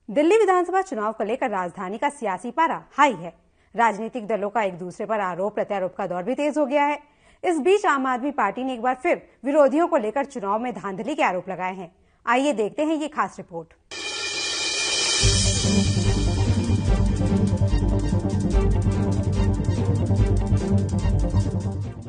दिल्ली विधानसभा चुनाव को लेकर राजधानी का सियासी पारा हाई है। राजनीतिक दलों का एक दूसरे पर आरोप प्रत्यारोप का दौर भी तेज हो गया है। इस बीच आम आदमी पार्टी ने एक बार फिर विरोधियों को लेकर चुनाव में धांधली के आरोप लगाए हैं। आइए देखते हैं ये खास रिपोर्ट।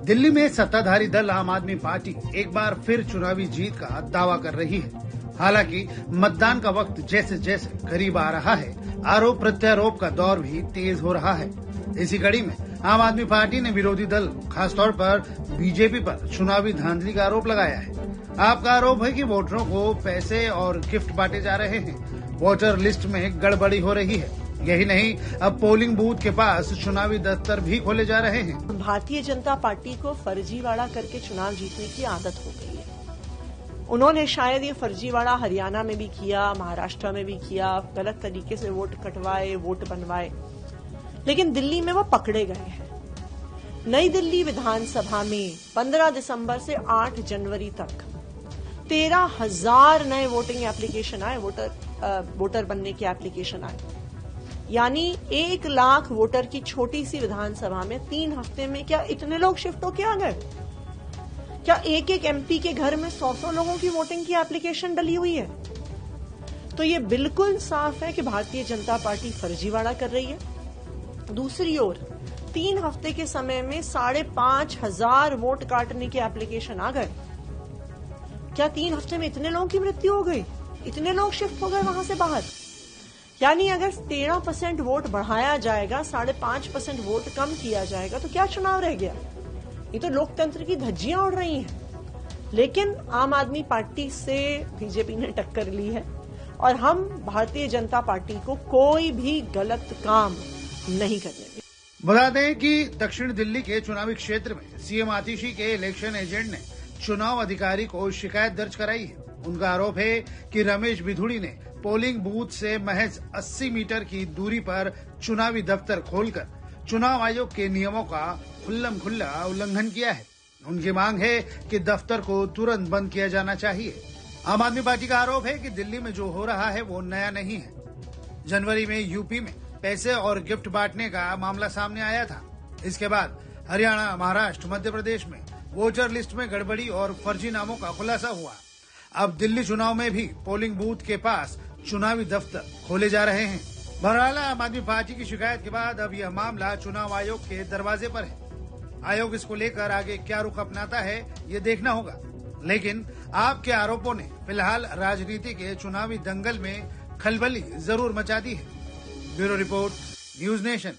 दिल्ली में सत्ताधारी दल आम आदमी पार्टी एक बार फिर चुनावी जीत का दावा कर रही है। हालांकि मतदान का वक्त जैसे जैसे करीब आ रहा है, आरोप प्रत्यारोप का दौर भी तेज हो रहा है। इसी कड़ी में आम आदमी पार्टी ने विरोधी दल खासतौर पर बीजेपी पर चुनावी धांधली का आरोप लगाया है। आपका आरोप है कि वोटरों को पैसे और गिफ्ट बांटे जा रहे हैं, वोटर लिस्ट में गड़बड़ी हो रही है। यही नहीं, अब पोलिंग बूथ के पास चुनावी दफ्तर भी खोले जा रहे हैं। भारतीय जनता पार्टी को फर्जीवाड़ा करके चुनाव जीतने की आदत हो गई है। उन्होंने शायद ये फर्जीवाड़ा हरियाणा में भी किया, महाराष्ट्र में भी किया, गलत तरीके से वोट कटवाए, वोट बनवाए, लेकिन दिल्ली में वो पकड़े गए हैं। नई दिल्ली विधानसभा में 15 दिसंबर से 8 जनवरी तक 13,000 नए वोटिंग एप्लीकेशन आए, वोटर बनने के एप्लीकेशन आए। यानी 1 लाख वोटर की छोटी सी विधानसभा में 3 हफ्ते में क्या इतने लोग शिफ्ट होके आ गए? क्या एक एक एमपी के घर में 100 लोगों की वोटिंग की एप्लीकेशन डली हुई है? तो ये बिल्कुल साफ है कि भारतीय जनता पार्टी फर्जीवाड़ा कर रही है। दूसरी ओर 3 हफ्ते के समय में 5,500 वोट काटने के एप्लीकेशन आ गए। क्या 3 हफ्ते में इतने लोगों की मृत्यु हो गई? इतने लोग शिफ्ट हो गए वहां से बाहर? यानी अगर 13% वोट बढ़ाया जाएगा, 5.5% वोट कम किया जाएगा, तो क्या चुनाव रह गया? ये तो लोकतंत्र की धज्जियां उड़ रही हैं। लेकिन आम आदमी पार्टी से बीजेपी ने टक्कर ली है और हम भारतीय जनता पार्टी को कोई भी गलत काम नहीं करने देंगे। बता दें कि दक्षिण दिल्ली के चुनावी क्षेत्र में सीएम आतिशी के इलेक्शन एजेंट ने चुनाव अधिकारी को शिकायत दर्ज कराई है। उनका आरोप है कि रमेश बिधूड़ी ने पोलिंग बूथ से महज 80 मीटर की दूरी पर चुनावी दफ्तर खोलकर चुनाव आयोग के नियमों का खुल्लम-खुल्ला उल्लंघन किया है। उनकी मांग है कि दफ्तर को तुरंत बंद किया जाना चाहिए। आम आदमी पार्टी का आरोप है कि दिल्ली में जो हो रहा है वो नया नहीं है। जनवरी में यूपी में पैसे और गिफ्ट बांटने का मामला सामने आया था। इसके बाद हरियाणा, महाराष्ट्र, मध्य प्रदेश में वोटर लिस्ट में गड़बड़ी और फर्जी नामों का खुलासा हुआ। अब दिल्ली चुनाव में भी पोलिंग बूथ के पास चुनावी दफ्तर खोले जा रहे हैं। बहरहाल आम आदमी पार्टी की शिकायत के बाद अब यह मामला चुनाव आयोग के दरवाजे पर है। आयोग इसको लेकर आगे क्या रुख अपनाता है, ये देखना होगा। लेकिन आपके आरोपों ने फिलहाल राजनीति के चुनावी दंगल में खलबली जरूर मचा दी है। Bureau report, news nation.